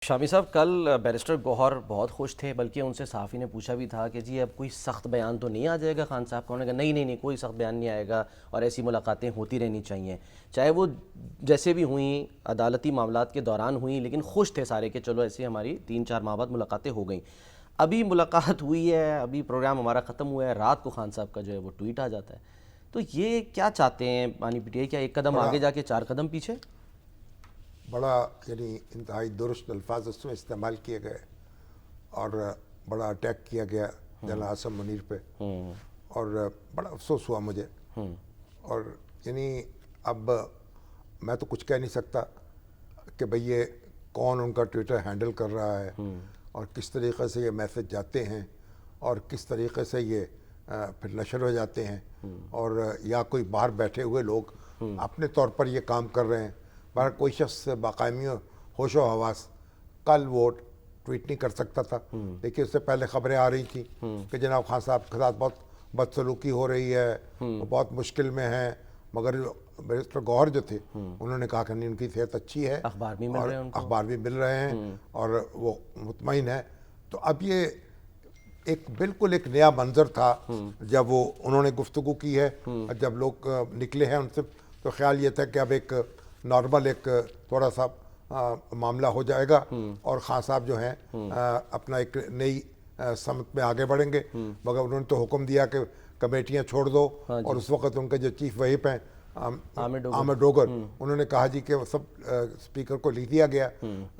शामी साहब, कल बैरिस्टर गौहर बहुत खुश थे, बल्कि उनसे सहाफ़ी ने पूछा भी था कि जी अब कोई सख्त बयान तो नहीं आ जाएगा खान साहब का। उन्होंने कहा नहीं नहीं नहीं, कोई सख्त बयान नहीं आएगा और ऐसी मुलाकातें होती रहनी चाहिए, चाहे वो जैसे भी हुई, अदालती मामलात के दौरान हुई, लेकिन खुश थे सारे कि चलो ऐसी हमारी 3-4 माह बाद मुलाकातें हो गई। अभी मुलाकात हुई है, अभी प्रोग्राम हमारा ख़त्म हुआ है, रात को खान साहब का जो है वो ट्वीट आ जाता है। तो ये क्या चाहते हैं मानी पीटीआई? क्या एक कदम बड़ा आगे जाके 4 कदम पीछे? बड़ा यानी इंतहाई दुरुस्त अल्फाज उसमें इस्तेमाल किए गए और बड़ा अटैक किया गया जनरल आसम मुनीर पे। और बड़ा अफसोस हुआ मुझे। और यानी अब मैं तो कुछ कह नहीं सकता कि भाई ये कौन उनका ट्विटर हैंडल कर रहा है और किस तरीक़े से ये मैसेज जाते हैं और किस तरीक़े से ये फिर नशर हो जाते हैं और या कोई बाहर बैठे हुए लोग अपने तौर पर ये काम कर रहे हैं। बाहर कोई शख्स बाकायमी होशो हवास कल वो ट्वीट नहीं कर सकता था। देखिए उससे पहले खबरें आ रही थी कि जनाब खान साहब के साथ बहुत बदसलूकी हो रही है, वो बहुत मुश्किल में है, मगर बैरिस्टर गौहर जो थे उन्होंने कहा कि नहीं उनकी सेहत अच्छी है, अखबार भी मिल रहे हैं उनको। अखबार भी मिल रहे हैं और वो मुतमईन है। तो अब ये एक बिल्कुल एक नया मंजर था जब वो उन्होंने गुफ्तगू की है। जब लोग निकले हैं उनसे तो ख्याल ये था कि अब एक नॉर्मल एक थोड़ा सा मामला हो जाएगा और खान साहब जो हैं अपना एक नई समत में आगे बढ़ेंगे। मगर उन्होंने तो हुक्म दिया कि कमेटियां छोड़ दो। और उस वक्त उनके जो चीफ व्हिप हैं आमिर डोगर, उन्होंने कहा जी कि सब स्पीकर को लिख दिया गया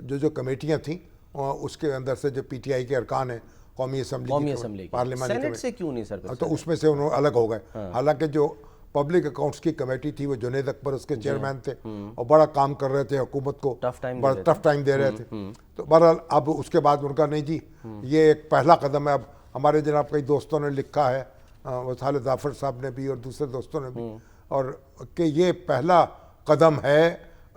जो कमेटियां थीं उसके अंदर से जो पीटीआई के अरकान हैं कौमी असम्बली पार्लियामानी सेनेट से क्यों नहीं सर? तो उसमें से उन्होंने अलग हो गए। हालांकि जो पब्लिक अकाउंट्स की कमेटी थी वो जुनैद अकबर उसके चेयरमैन थे और बड़ा काम कर रहे थे, हुकूमत को बड़ा टफ टाइम दे रहे थे। तो बहरहाल अब उसके बाद उनका नहीं जी ये एक पहला कदम है। अब हमारे जनाब कई दोस्तों ने लिखा है, वो खालिद जाफर साहब ने भी और दूसरे दोस्तों ने भी, और कि ये पहला कदम है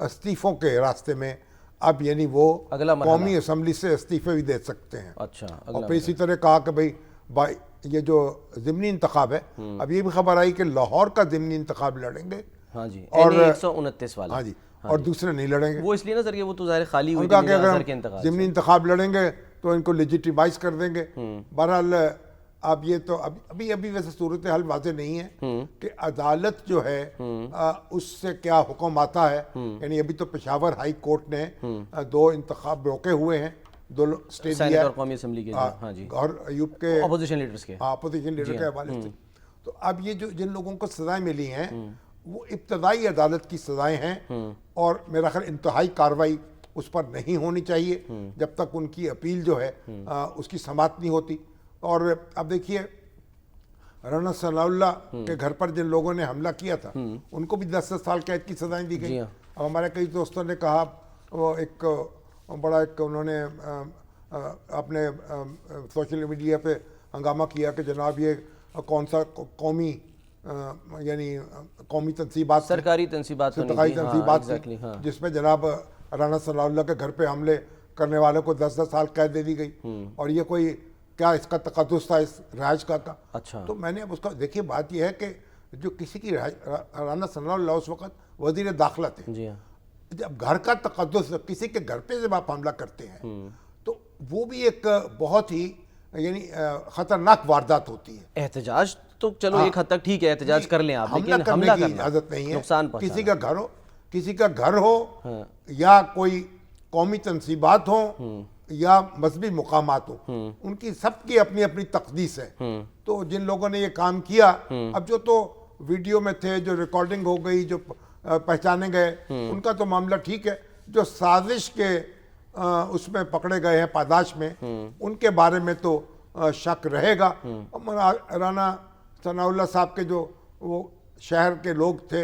इस्तीफ़ों के रास्ते में। अब यानी वो कौमी असम्बली से इस्तीफे भी दे सकते हैं। अच्छा, और फिर इसी तरह कहा कि भाई ये जो ज़िमनी इंतखाब है, अब ये भी खबर आई कि लाहौर का ज़िमनी इंतखाब लड़ेंगे। हाँ जी, और 129 वाला। हाँ जी, और दूसरे नहीं लड़ेंगे। वो इसलिए ना सर कि वो तो ज़ाहिर खाली हुई उनका थी कि अगर इंतखाब ज़िमनी इंतखाब लड़ेंगे तो इनको लेजिटिमाइज कर देंगे। बहरहाल अब ये तो अभी अभी वैसे सूरत हाल वाज़ेह नहीं है कि अदालत जो है उससे क्या हुक्म आता है। यानी अभी तो पेशावर हाई कोर्ट ने 2 इंतखाब रोके हुए हैं, 2 स्टे दिया और कौमी असेंबली के। हाँ जी, गौहर अयूब के अपोजिशन लीडर्स के। अपोजिशन लीडर के हवाले से। तो अब ये जो जिन लोगों को सजाएं मिली हैं वो इब्तदाई अदालत की सजाएं हैं और मेरा ख्याल इंतहाई कार्रवाई उस पर नहीं होनी चाहिए जब तक उनकी अपील जो है उसकी समाअत नहीं होती। और अब देखिए राना सनाउल्लाह के घर पर जिन लोगों ने हमला किया था उनको भी 10-10 साल कैद की सजाएं दी गई। अब हमारे कई दोस्तों ने कहा, वो एक बड़ा एक उन्होंने अपने सोशल मीडिया पे हंगामा किया कि जनाब ये कौन सा कौमी यानी कौमी तनसीबात सरकारी तनसीबात थी जिसमें जनाब राना सनाउल्लाह के घर पे हमले करने वालों को 10-10 साल कैद दे दी गई। और ये कोई क्या इसका तकद्दुस था इस राज का? अच्छा, तो मैंने अब उसका देखिए बात यह है कि जो किसी की राना सनाउल्लाह उस वक्त वजीर दाखिला थे जी हाँ। जब घर का तकद्दुस किसी के घर पे जब आप हमला करते हैं तो वो भी एक बहुत ही यानी खतरनाक वारदात होती है। एहतजाज तो चलो एक हद तक ठीक है, एहतजाज कर लें आप, लेकिन हमला की इजाजत नहीं है। नुकसान किसी का घर हो या कोई कौमी तनसीबात हो या मजहबी मुकामात हो, उनकी सबकी अपनी अपनी तकदीस है। तो जिन लोगों ने ये काम किया, अब जो तो वीडियो में थे, जो रिकॉर्डिंग हो गई, जो पहचाने गए, उनका तो मामला ठीक है। जो साजिश के उसमें पकड़े गए हैं पादाश में, उनके बारे में तो शक रहेगा। राना सनाउल्लाह साहब के जो वो शहर के लोग थे,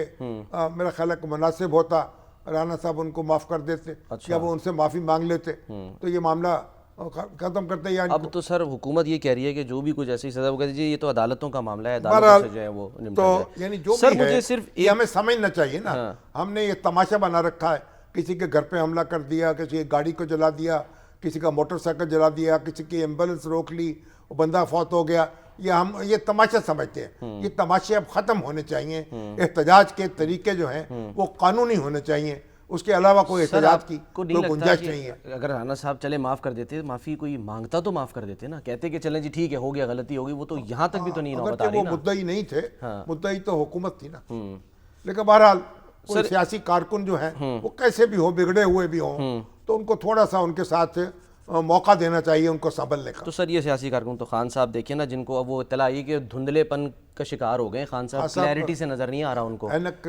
मेरा ख्याल है कि मुनासिब होता राना साहब उनको माफ़ कर देते। अच्छा। या वो उनसे माफ़ी मांग लेते तो ये मामला खत्म करते। यानी अब तो सर हुकूमत ये कह रही है कि जो भी कुछ ऐसी सजा वगैरह दीजिए, ये तो अदालतों का मामला है, अदालतों से जो है वो तो यानी जो सर भी मुझे है, सिर्फ ये हमें समझना चाहिए ना। हमने ये तमाशा बना रखा है, किसी के घर पे हमला कर दिया, किसी की गाड़ी को जला दिया, किसी का मोटरसाइकिल जला दिया, किसी की एम्बुलेंस रोक ली, वो बंदा फौत हो गया, हम ये तमाशा समझते हैं। ये तमाशे अब ख़त्म होने चाहिए। एहतजाज के तरीके जो हैं वो कानूनी होने चाहिए। उसके अलावा कोई सर एहतियात की आपको नहीं कोई लगता गुंजाइश कि नहीं है। अगर राणा साहब चले माफ़ कर देते, माफ़ी कोई मांगता तो माफ़ कर देते ना, कहते कि चलें जी ठीक है हो गया, गलती हो गई, वो तो यहाँ तक भी तो नहीं अगर नौबत आ कि रही वो ना। मुद्दई नहीं थे, हाँ। मुद्दई तो हुकूमत थी ना। लेकिन बहरहाल कोई सर- सियासी कारकुन जो है वो कैसे भी हो, बिगड़े हुए भी हों, तो उनको थोड़ा सा उनके साथ मौका देना चाहिए उनको संभलने का। तो सर ये सियासी कारकुन तो खान साहब देखिए ना, जिनको अब वो इत्तला आई कि धुंधलेपन का शिकार हो गए खान साहब, साहब, क्लैरिटी से नज़र नहीं आ रहा उनको। ऐनक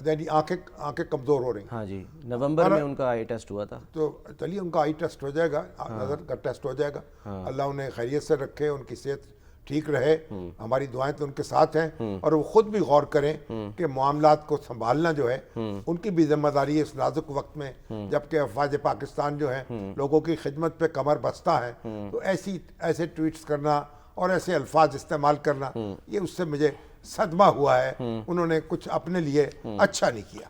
यानी आंखें कमज़ोर हो रही। हाँ जी, नवंबर में उनका आई टेस्ट हुआ था। तो चलिए उनका आई टेस्ट हो जाएगा, नज़र का टेस्ट हो जाएगा। अल्लाह उन्हें खैरियत से रखे, उनकी सेहत ठीक रहे, हमारी दुआएं तो उनके साथ हैं। और वो खुद भी गौर करें कि मामलात को संभालना जो है उनकी भी जिम्मेदारी है इस नाजुक वक्त में, जबकि अफवाज पाकिस्तान जो है लोगों की खिदमत पे कमर बस्ता है। तो ऐसे ट्वीट्स करना और ऐसे अल्फाज इस्तेमाल करना, ये उससे मुझे सदमा हुआ है। उन्होंने कुछ अपने लिए अच्छा नहीं किया।